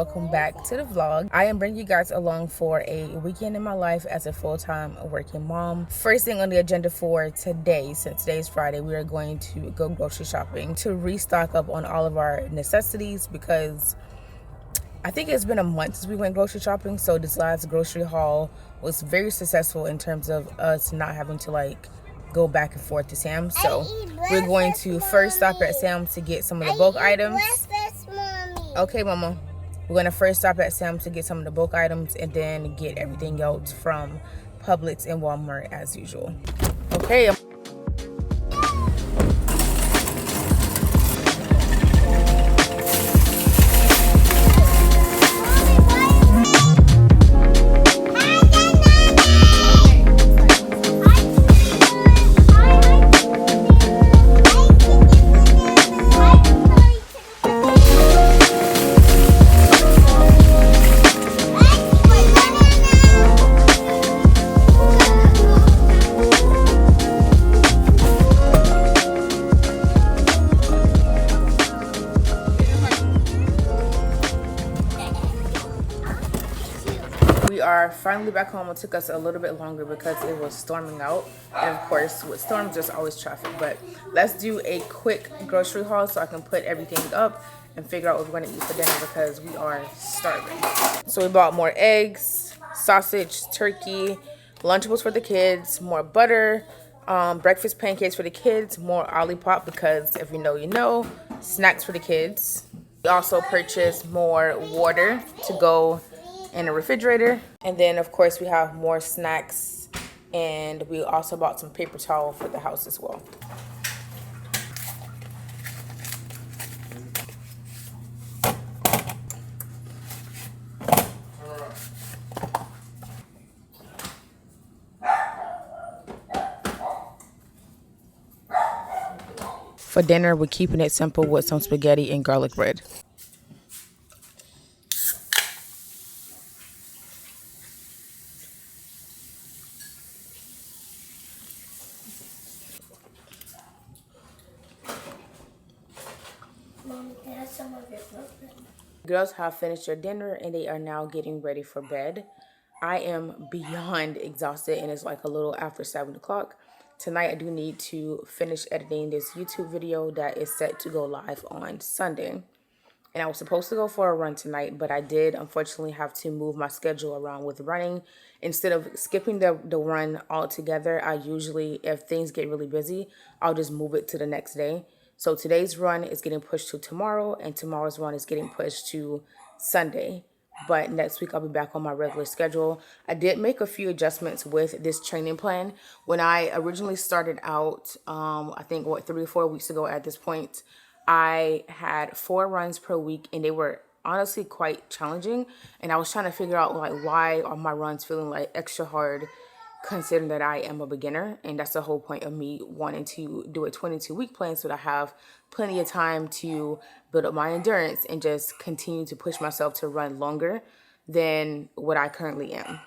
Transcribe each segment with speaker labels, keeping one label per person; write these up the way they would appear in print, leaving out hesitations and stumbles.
Speaker 1: welcome back to the vlog. I am bringing you guys along for a weekend in my life as a full-time working mom. First thing on the agenda for today, since today is Friday, we are going to go grocery shopping to restock up on all of our necessities because I think it's been a month since we went grocery shopping. So this last grocery haul was very successful in terms of us not having to go back and forth to Sam's. So we're going to first stop at Sam's to get some of the bulk items. Okay, Mama. We're going to first stop at Sam's to get some of the bulk items and then get everything else from Publix and Walmart as usual. Okay. We are finally back home. It took us a little bit longer because it was storming out, and of course with storms there's always traffic. But let's do a quick grocery haul so I can put everything up and figure out what we're going to eat for dinner because we are starving. So we bought more eggs, sausage, turkey, Lunchables for the kids, more butter, breakfast pancakes for the kids, more Olipop because if you know you know, snacks for the kids. We also purchased more water to go in the refrigerator, and then of course we have more snacks, and we also bought some paper towel for the house as well. For dinner, we're keeping it simple with some spaghetti and garlic bread.
Speaker 2: Mom, can I have some of your broken?
Speaker 1: Girls have finished their dinner and they are now getting ready for bed. I am beyond exhausted and it's like a little after 7 o'clock. Tonight I do need to finish editing this YouTube video that is set to go live on Sunday. And I was supposed to go for a run tonight, but I did unfortunately have to move my schedule around with running. Instead of skipping the run altogether, I usually, if things get really busy, I'll just move it to the next day. So today's run is getting pushed to tomorrow, and tomorrow's run is getting pushed to Sunday. But next week I'll be back on my regular schedule. I did make a few adjustments with this training plan. When I originally started out, I think 3 or 4 weeks ago at this point, I had 4 runs per week, and they were honestly quite challenging. And I was trying to figure out why are my runs feeling extra hard, considering that I am a beginner. And that's the whole point of me wanting to do a 22-week plan so that I have plenty of time to build up my endurance and just continue to push myself to run longer than what I currently am.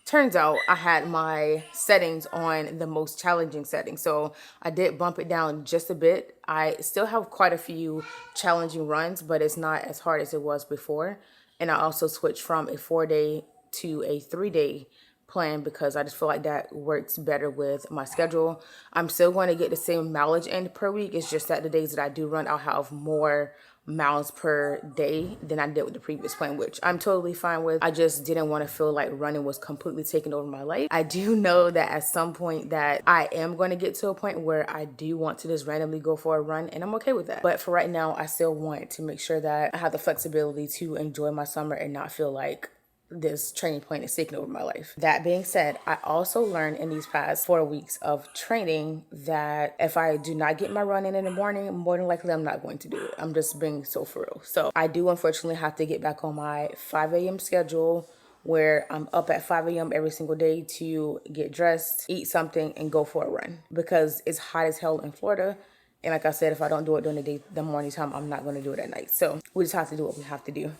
Speaker 1: Turns out I had my settings on the most challenging setting, so I did bump it down just a bit. I still have quite a few challenging runs, but it's not as hard as it was before. And I also switched from a 4-day to a 3-day plan because I just feel like that works better with my schedule. I'm still going to get the same mileage in per week. It's just that the days that I do run, I'll have more miles per day than I did with the previous plan, which I'm totally fine with. I just didn't want to feel like running was completely taking over my life. I do know that at some point that I am going to get to a point where I do want to just randomly go for a run, and I'm okay with that. But for right now, I still want to make sure that I have the flexibility to enjoy my summer and not feel like this training plan is taking over my life. That being said, I also learned in these past 4 weeks of training that if I do not get my run in the morning, more than likely I'm not going to do it. I'm just being so for real. So I do unfortunately have to get back on my 5 a.m. schedule where I'm up at 5 a.m. every single day to get dressed, eat something, and go for a run because it's hot as hell in Florida. And like I said, if I don't do it during the morning time, I'm not going to do it at night. So we just have to do what we have to do.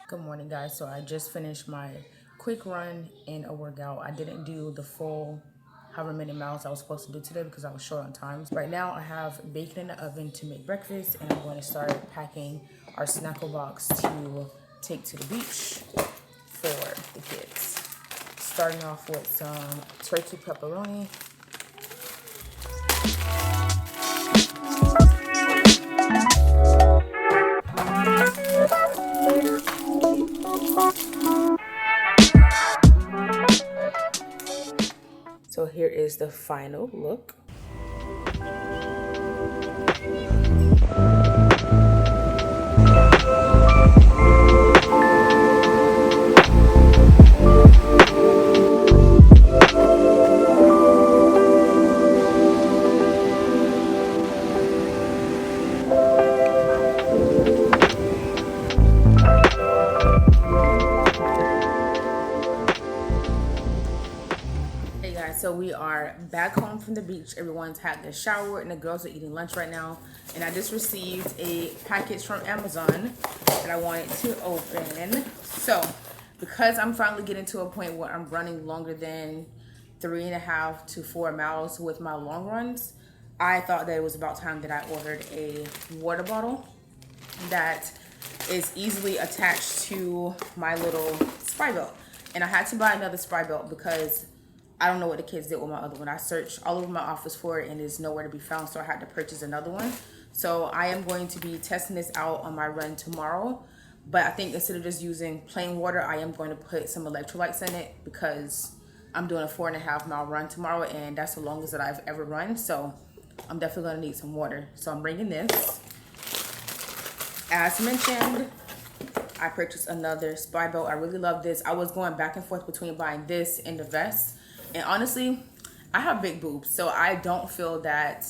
Speaker 1: Good morning, guys. So I just finished my quick run and a workout. I didn't do the full however many miles I was supposed to do today because I was short on time. Right now I have bacon in the oven to make breakfast, and I'm going to start packing our snackle box to take to the beach for the kids. Starting off with some turkey pepperoni. So here is the final look. Hey guys, so we are back home from the beach. Everyone's had their shower and the girls are eating lunch right now. And I just received a package from Amazon that I wanted to open. So, because I'm finally getting to a point where I'm running longer than 3.5 to 4 miles with my long runs, I thought that it was about time that I ordered a water bottle that is easily attached to my little spy belt. And I had to buy another spy belt because I don't know what the kids did with my other one. I searched all over my office for it and it's nowhere to be found, so I had to purchase another one. So I am going to be testing this out on my run tomorrow. But I think instead of just using plain water, I am going to put some electrolytes in it because I'm doing a 4.5 mile run tomorrow, and that's the longest that I've ever run. So I'm definitely going to need some water. So I'm bringing this. As mentioned, I purchased another spy belt. I really love this. I was going back and forth between buying this and the vest. And honestly, I have big boobs, so I don't feel that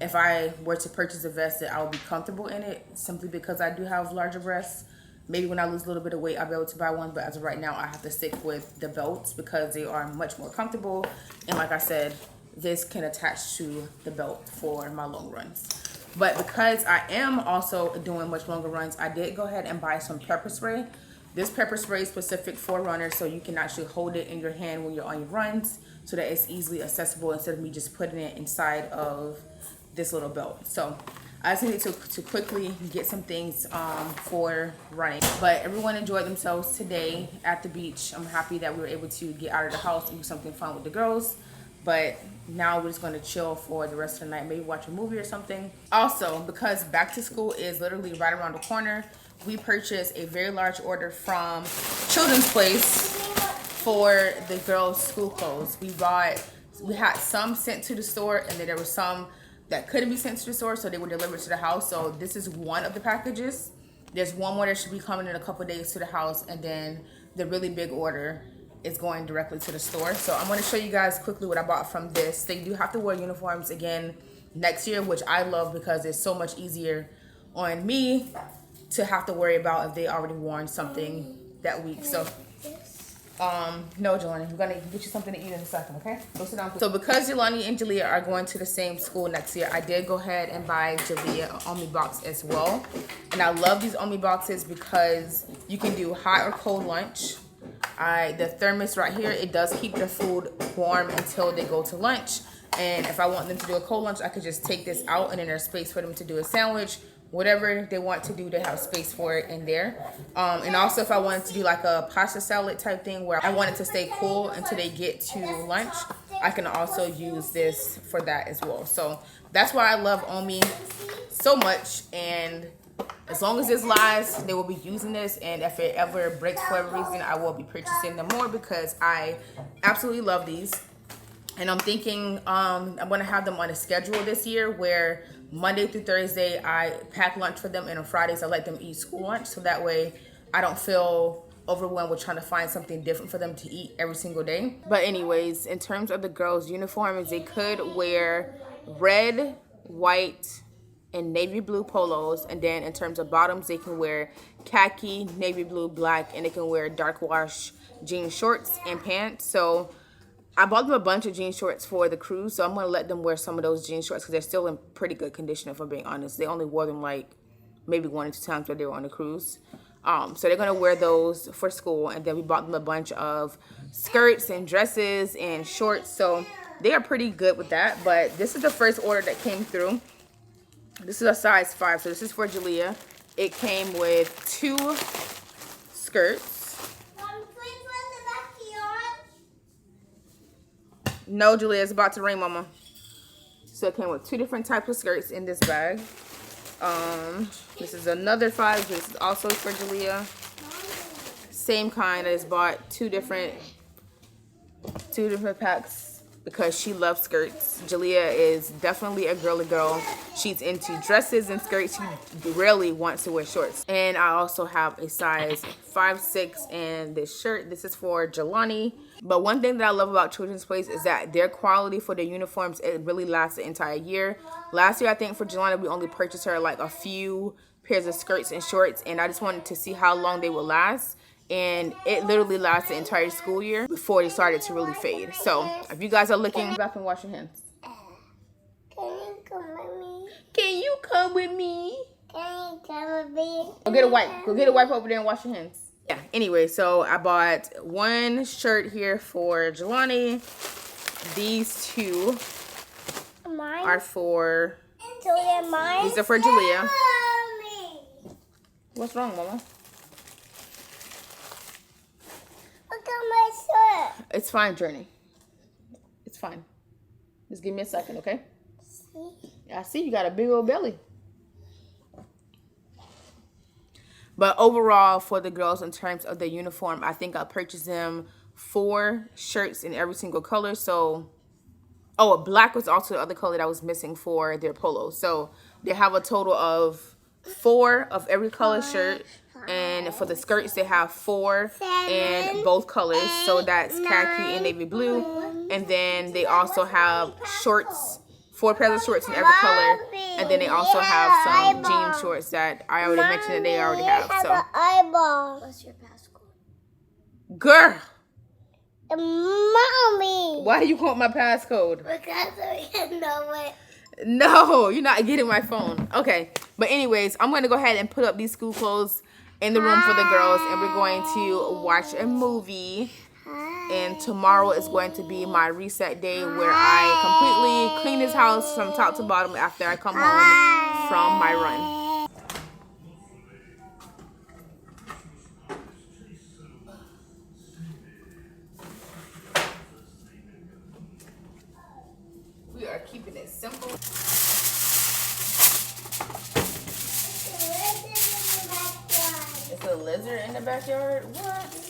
Speaker 1: if I were to purchase a vest that I would be comfortable in it, simply because I do have larger breasts. Maybe when I lose a little bit of weight, I'll be able to buy one, but as of right now, I have to stick with the belts because they are much more comfortable. And like I said, this can attach to the belt for my long runs. But because I am also doing much longer runs, I did go ahead and buy some pepper spray. This pepper spray is specific for runners, so you can actually hold it in your hand when you're on your runs so that it's easily accessible instead of me just putting it inside of this little belt. So I just needed to quickly get some things for running. But everyone enjoyed themselves today at the beach. I'm happy that we were able to get out of the house and do something fun with the girls. But now we're just going to chill for the rest of the night, maybe watch a movie or something. Also, because back to school is literally right around the corner, we purchased a very large order from Children's Place for the girls' school clothes. We had some sent to the store, and then there were some that couldn't be sent to the store, so they were delivered to the house. So this is one of the packages. There's one more that should be coming in a couple of days to the house, and then the really big order is going directly to the store. So I'm going to show you guys quickly what I bought from this. They do have to wear uniforms again next year, which I love because it's so much easier on me to have to worry about if they already worn something that week. So no, Jelani, we're gonna get you something to eat in a second, okay? Go sit down. So because Jelani and Jalea are going to the same school next year, I did go ahead and buy Jalea an Omi box as well. And I love these Omi boxes because you can do hot or cold lunch. The thermos right here, it does keep their food warm until they go to lunch. And if I want them to do a cold lunch, I could just take this out, and then there's space for them to do a sandwich. Whatever they want to do, they have space for it in there. And also if I wanted to do like a pasta salad type thing where I want it to stay cool until they get to lunch, I can also use this for that as well. So that's why I love Omi so much. And as long as this lasts, they will be using this. And if it ever breaks for whatever reason, I will be purchasing them more because I absolutely love these. And I'm thinking I'm going to have them on a schedule this year where Monday through Thursday I pack lunch for them, and on Fridays I let them eat school lunch, so that way I don't feel overwhelmed with trying to find something different for them to eat every single day. But anyways, in terms of the girls' uniforms, they could wear red, white, and navy blue polos, and then in terms of bottoms, they can wear khaki, navy blue, black, and they can wear dark wash jean shorts and pants. So I bought them a bunch of jean shorts for the cruise, so I'm going to let them wear some of those jean shorts because they're still in pretty good condition, if I'm being honest. They only wore them like maybe 1 or 2 times while they were on the cruise. So they're going to wear those for school, and then we bought them a bunch of skirts and dresses and shorts. So they are pretty good with that. But this is the first order that came through. This is a size 5, so this is for Julia. It came with 2 skirts. No, Julia, it's about to rain, Mama. So it came with 2 different types of skirts in this bag. This is another 5. This is also for Julia. Same kind. I just bought 2 different packs because she loves skirts. Julia is definitely a girly girl. She's into dresses and skirts. She rarely wants to wear shorts. And I also have a size 5'6" and this shirt. This is for Jelani. But one thing that I love about Children's Place is that their quality for their uniforms, it really lasts the entire year. Last year, I think for Jelani, we only purchased her like a few pairs of skirts and shorts, and I just wanted to see how long they would last. And it literally lasts the entire school year before they started to really fade. So if you guys are looking, go back and wash your hands.
Speaker 2: Can you come with me?
Speaker 1: Can you come with me?
Speaker 2: Can you come with me?
Speaker 1: Go get a wipe. Go get a wipe over there and wash your hands. Yeah, anyway, so I bought 1 shirt here for Jelani. These 2
Speaker 2: Mine.
Speaker 1: are for...
Speaker 2: Julia, mine.
Speaker 1: These are for Julia.
Speaker 2: Mommy.
Speaker 1: What's wrong, Mama?
Speaker 2: Look at my shirt.
Speaker 1: It's fine, Journey. It's fine. Just give me a second, okay?
Speaker 2: See?
Speaker 1: I see you got a big old belly. But overall, for the girls, in terms of the uniform, I think I purchased them 4 shirts in every single color. So, oh, black was also the other color that was missing for their polos. So they have a total of 4 of every color shirt. And for the skirts, they have 4 in both colors. So that's khaki and navy blue. And then they also have shorts, 4 pairs of shorts in every color. And then they also have some jean shorts that I already mentioned that they already have. So,
Speaker 2: eyeball. What's your passcode?
Speaker 1: girl,
Speaker 2: Mommy.
Speaker 1: why do you want my passcode?
Speaker 2: Because I didn't know it.
Speaker 1: No, you're not getting my phone. Okay, but anyways, I'm going to go ahead and put up these school clothes in the room for the girls, and we're going to watch a movie. And tomorrow is going to be my reset day where I completely clean this house from top to bottom after I come home from my run. We are keeping it simple. It's a lizard in the backyard? What?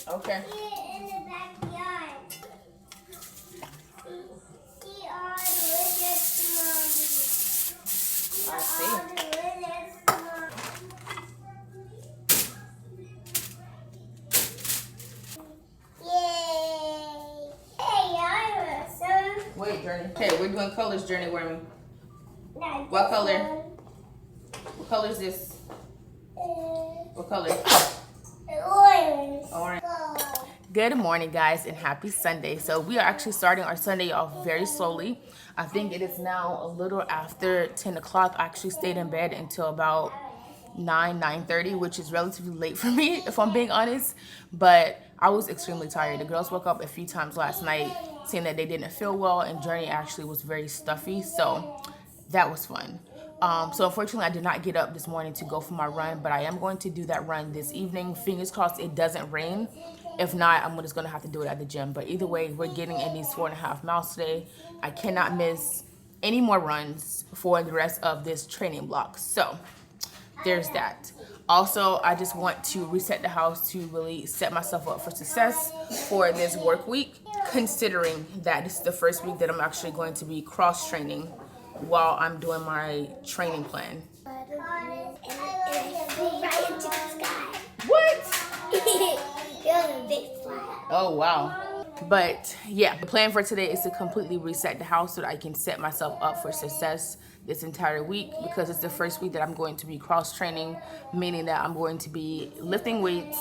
Speaker 1: Okay.
Speaker 2: In the backyard. See all the lizards, Mommy.
Speaker 1: I see.
Speaker 2: All the lizards, Mommy. Yay! Hey, I'm awesome.
Speaker 1: Wait, Journey. Okay, we're doing colors, Journey Wormy.
Speaker 2: Now
Speaker 1: What
Speaker 2: this
Speaker 1: color?
Speaker 2: one,
Speaker 1: What color is this? What color?
Speaker 2: Orange.
Speaker 1: Orange.
Speaker 2: Go.
Speaker 1: Good morning, guys, and happy Sunday. So we are actually starting our Sunday off very slowly. I think it is now a little after 10 o'clock. I actually stayed in bed until about 9:30, which is relatively late for me, if I'm being honest. But I was extremely tired. The girls woke up a few times last night saying that they didn't feel well, and Journey actually was very stuffy. So that was fun. So unfortunately, I did not get up this morning to go for my run, but I am going to do that run this evening. Fingers crossed it doesn't rain. If not, I'm just going to have to do it at the gym. But either way, we're getting in these 4.5 miles today. I cannot miss any more runs for the rest of this training block. So there's that. Also, I just want to reset the house to really set myself up for success for this work week, considering that this is the first week that I'm actually going to be cross-training while I'm doing my training plan.
Speaker 2: And it flew right into the sky.
Speaker 1: What?
Speaker 2: It was a big fly.
Speaker 1: Oh, wow. But yeah, the plan for today is to completely reset the house so that I can set myself up for success this entire week, because it's the first week that I'm going to be cross-training, meaning that I'm going to be lifting weights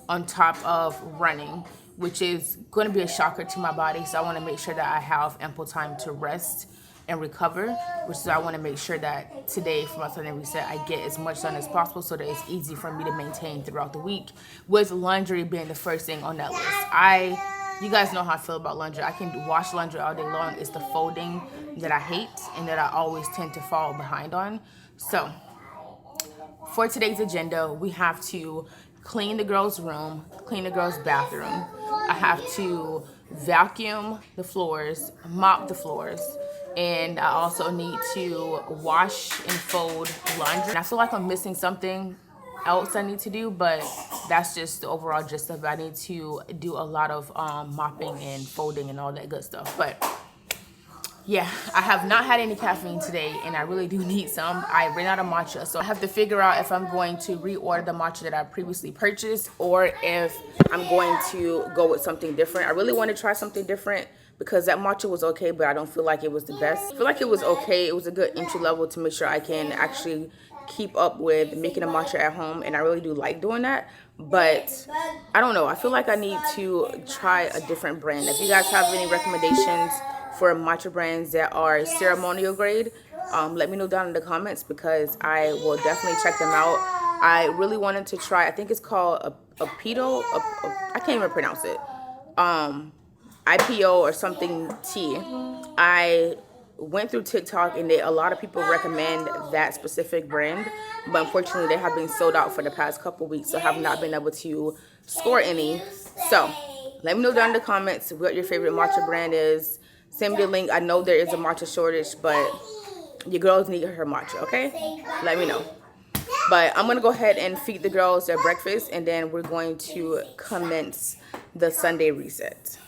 Speaker 1: on top of running, which is going to be a shocker to my body. So I want to make sure that I have ample time to rest and recover, which is why I want to make sure that today for my Sunday reset, I get as much done as possible so that it's easy for me to maintain throughout the week, with laundry being the first thing on that list. You guys know how I feel about laundry. I can wash laundry all day long. It's the folding that I hate and that I always tend to fall behind on. So for today's agenda, we have to clean the girls' room, clean the girls' bathroom. I have to vacuum the floors, mop the floors, and I also need to wash and fold laundry. And I feel like I'm missing something else I need to do, but that's just the overall gist of it. I need to do a lot of mopping and folding and all that good stuff. But yeah, I have not had any caffeine today, and I really do need some. I ran out of matcha, so I have to figure out if I'm going to reorder the matcha that I previously purchased or if I'm going to go with something different. I really want to try something different because that matcha was okay, but I don't feel like it was the best. I feel like it was okay. It was a good entry level to make sure I can actually keep up with making a matcha at home, and I really do like doing that. But I don't know. I feel like I need to try a different brand. If you guys have any recommendations for matcha brands that are ceremonial grade, let me know down in the comments because I will definitely check them out. I really wanted to try, I think it's called a pedo, I can't even pronounce it, IPO or something tea. I went through TikTok and a lot of people recommend that specific brand, but unfortunately they have been sold out for the past couple weeks, so I have not been able to score any. So let me know down in the comments what your favorite matcha brand is. Send me the link. I know there is a matcha shortage, but your girls need her matcha, okay? Let me know. But I'm going to go ahead and feed the girls their breakfast, and then we're going to commence the Sunday reset.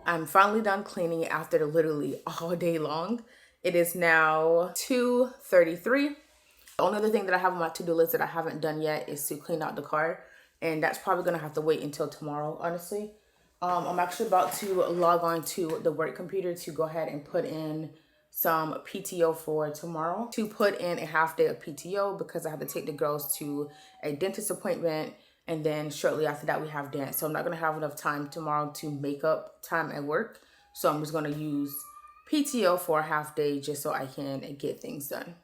Speaker 1: I'm finally done cleaning after literally all day long. It is now 2:33. The only other thing that I have on my to-do list that I haven't done yet is to clean out the car. And that's probably going to have to wait until tomorrow, honestly. I'm actually about to log on to the work computer to go ahead and put in some PTO for tomorrow. To put in a half day of PTO because I have to take the girls to a dentist appointment. And then shortly after that, we have dance. So I'm not going to have enough time tomorrow to make up time at work. So I'm just going to use PTO for a half day just so I can get things done.